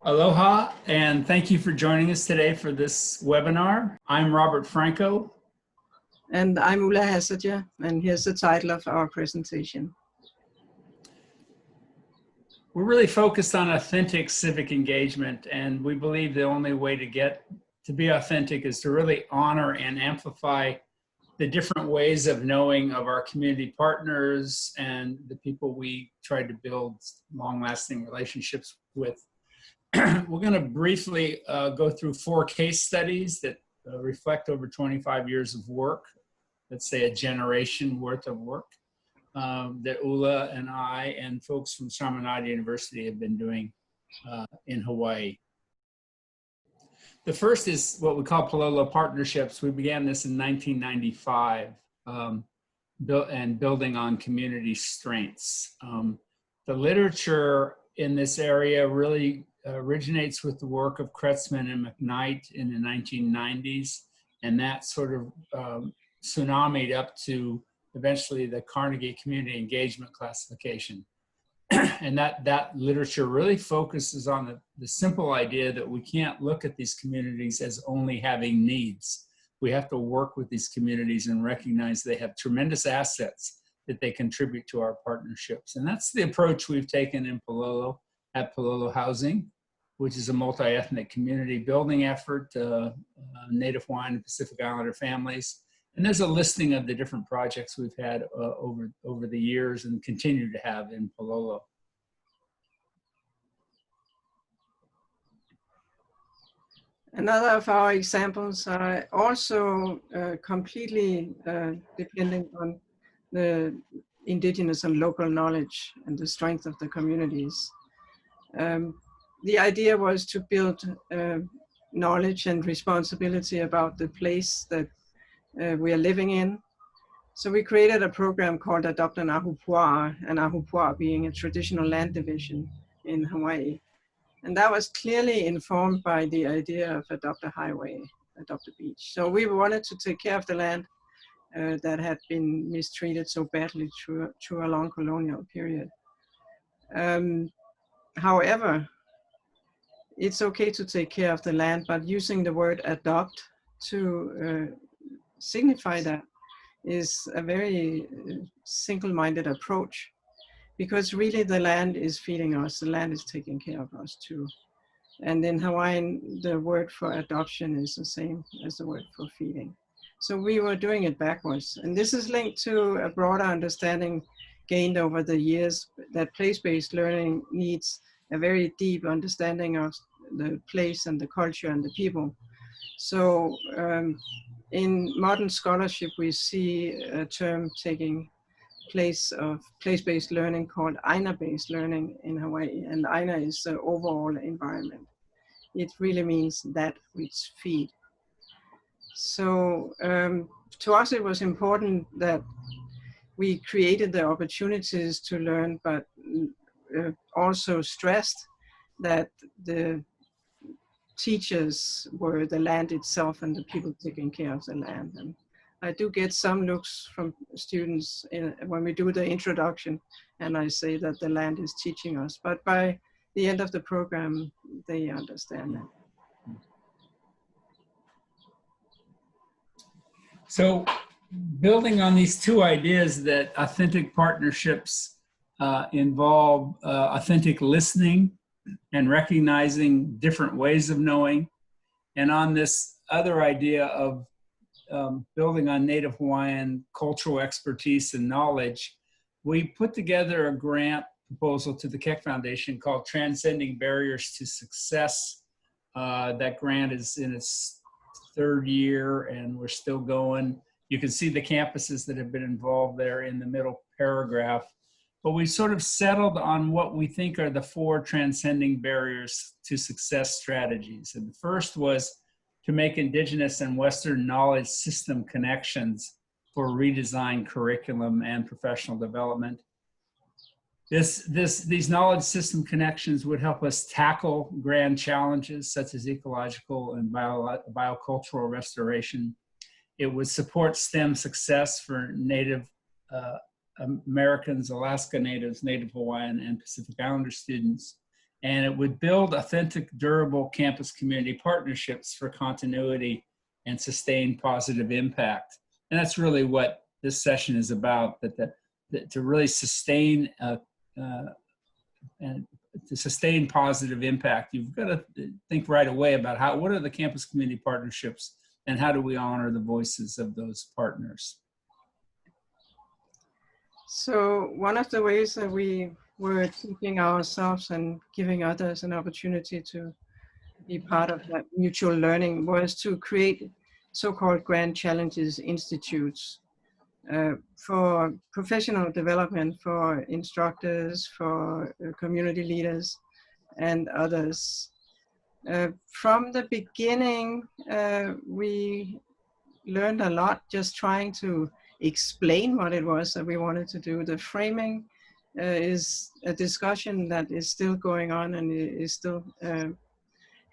Aloha, and thank you for joining us today for this webinar. I'm Robert Franco. And I'm Ulla Hasager, and here's the title of our presentation. We're really focused on authentic civic engagement, and we believe the only way to get to be authentic is to really honor and amplify the different ways of knowing of our community partners and the people we try to build long-lasting relationships with. We're going to briefly go through 4 case studies that reflect over 25 years of work, let's say a generation worth of work, that Ulla and I and folks from Chaminade University have been doing in Hawaii. The first is what we call Palo partnerships. We began this in 1995 and building on community strengths. The literature in this area really originates with the work of Kretzmann and McKnight in the 1990s, and that sort of tsunamied up to eventually the Carnegie Community Engagement Classification. And that literature really focuses on the simple idea that we can't look at these communities as only having needs. We have to work with these communities and recognize they have tremendous assets that they contribute to our partnerships. And that's the approach we've taken in Palo at Palo Housing, which is a multi-ethnic community building effort, Native Hawaiian and Pacific Islander families. And there's a listing of the different projects we've had over the years and continue to have in Palo. Another of our examples are also completely depending on the indigenous and local knowledge and the strength of the communities. The idea was to build knowledge and responsibility about the place that we are living in. So we created a program called Adopt an Ahupua'a, and Ahupua'a being a traditional land division in Hawaii. And that was clearly informed by the idea of adopt a highway, adopt a beach. So we wanted to take care of the land that had been mistreated so badly through a long colonial period. However, it's okay to take care of the land, but using the word adopt to signify that is a very single-minded approach, because really the land is feeding us, the land is taking care of us too. And in Hawaiian, the word for adoption is the same as the word for feeding. So we were doing it backwards. And this is linked to a broader understanding gained over the years that place-based learning needs a very deep understanding of the place and the culture and the people. So in modern scholarship, we see a term taking place of place-based learning called Aina-based learning in Hawaii. And Aina is the overall environment. It really means that which feed. So to us, it was important that we created the opportunities to learn, but also stressed that the teachers were the land itself and the people taking care of the land. And I do get some looks from students when we do the introduction, and I say that the land is teaching us. But by the end of the program, they understand that. So building on these 2 ideas that authentic partnerships involve authentic listening and recognizing different ways of knowing, and on this other idea of building on Native Hawaiian cultural expertise and knowledge, we put together a grant proposal to the Keck Foundation called Transcending Barriers to Success. That grant is in its 3rd year and we're still going. You can see the campuses that have been involved there in the middle paragraph. But we sort of settled on what we think are the 4 transcending barriers to success strategies. And the first was to make indigenous and Western knowledge system connections for redesigned curriculum and professional development. These knowledge system connections would help us tackle grand challenges such as ecological and biocultural restoration. It would support STEM success for Native Americans, Alaska Natives, Native Hawaiian, and Pacific Islander students. and it would build authentic, durable campus community partnerships for continuity and sustained positive impact. And that's really what this session is about, that to really sustain and to sustain positive impact, you've got to think right away about what are the campus community partnerships and how do we honor the voices of those partners. So one of the ways that we were teaching ourselves and giving others an opportunity to be part of that mutual learning was to create so-called Grand Challenges Institutes for professional development for instructors, for community leaders, and others. From the beginning, we learned a lot just trying to explain what it was that we wanted to do. The framing is a discussion that is still going on and is still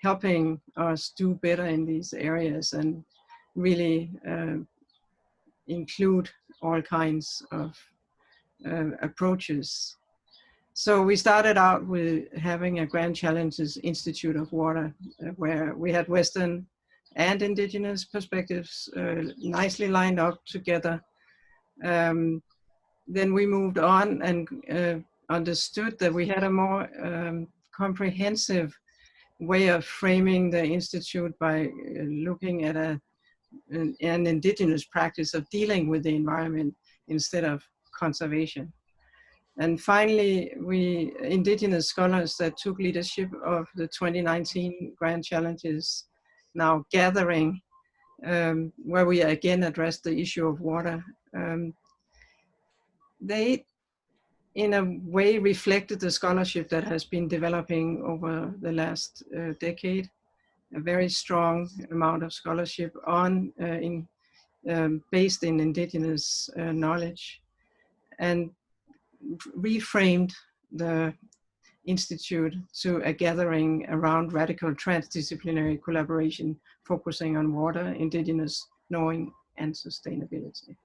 helping us do better in these areas and really include all kinds of approaches. So we started out with having a Grand Challenges Institute of Water, where we had Western and Indigenous perspectives nicely lined up together. Then we moved on and understood that we had a more comprehensive way of framing the Institute by looking at an indigenous practice of dealing with the environment instead of conservation. And finally, indigenous scholars that took leadership of the 2019 Grand Challenges now gathering, where we again addressed the issue of water. They, in a way, reflected the scholarship that has been developing over the last decade. A very strong amount of scholarship based in indigenous knowledge, and reframed the Institute to a gathering around radical transdisciplinary collaboration, focusing on water, indigenous knowing, and sustainability.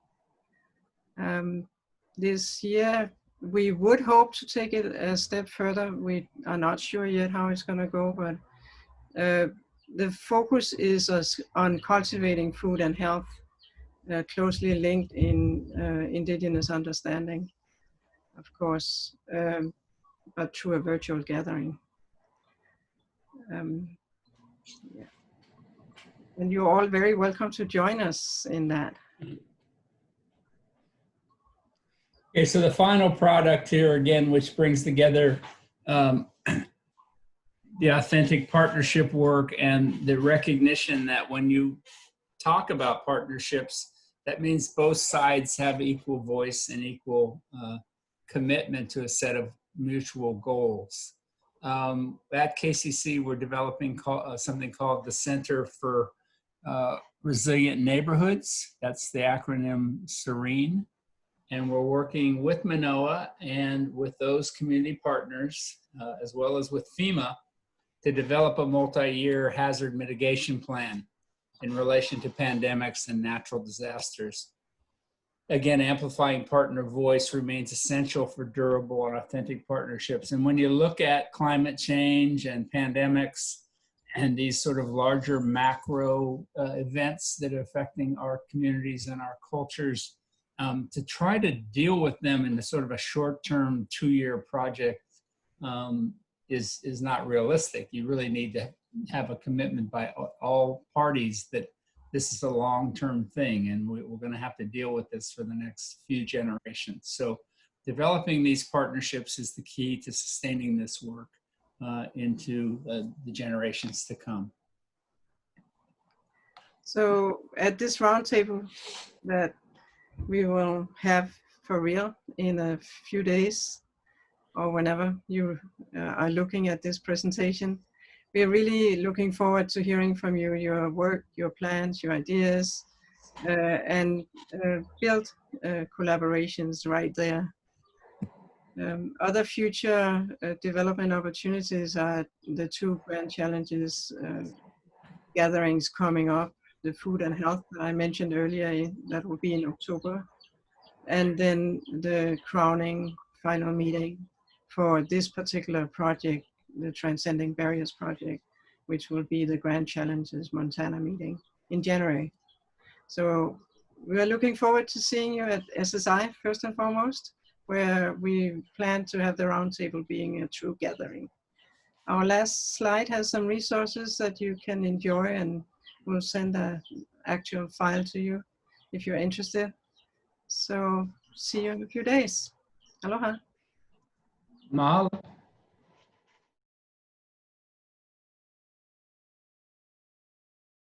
This year, we would hope to take it a step further. We are not sure yet how it's going to go, but the focus is on cultivating food and health, closely linked in indigenous understanding, of course, but through a virtual gathering. Yeah. And you're all very welcome to join us in that. Okay, so the final product here again, which brings together the authentic partnership work and the recognition that when you talk about partnerships, that means both sides have equal voice and equal commitment to a set of mutual goals. At KCC, we're developing something called the Center for Resilient Neighborhoods. That's the acronym SERENE. And we're working with Manoa and with those community partners, as well as with FEMA, to develop a multi-year hazard mitigation plan in relation to pandemics and natural disasters. Again, amplifying partner voice remains essential for durable and authentic partnerships. And when you look at climate change and pandemics and these sort of larger macro events that are affecting our communities and our cultures, to try to deal with them in a sort of a short-term 2-year project is not realistic. You really need to have a commitment by all parties that this is a long-term thing, and we're going to have to deal with this for the next few generations. So developing these partnerships is the key to sustaining this work into the generations to come. So at this roundtable that we will have for real in a few days, or whenever you are looking at this presentation, we are really looking forward to hearing from you, your work, your plans, your ideas, and build collaborations right there. Other future development opportunities are the 2 Grand Challenges gatherings coming up, the food and health that I mentioned earlier, that will be in October, and then the crowning final meeting for this particular project the Transcending Barriers project, which will be the Grand Challenges Montana meeting in January. So we are looking forward to seeing you at SSI first and foremost, where we plan to have the roundtable being a true gathering. Our last slide has some resources that you can enjoy, and we'll send an actual file to you if you're interested. So see you in a few days. Aloha. Mahalo.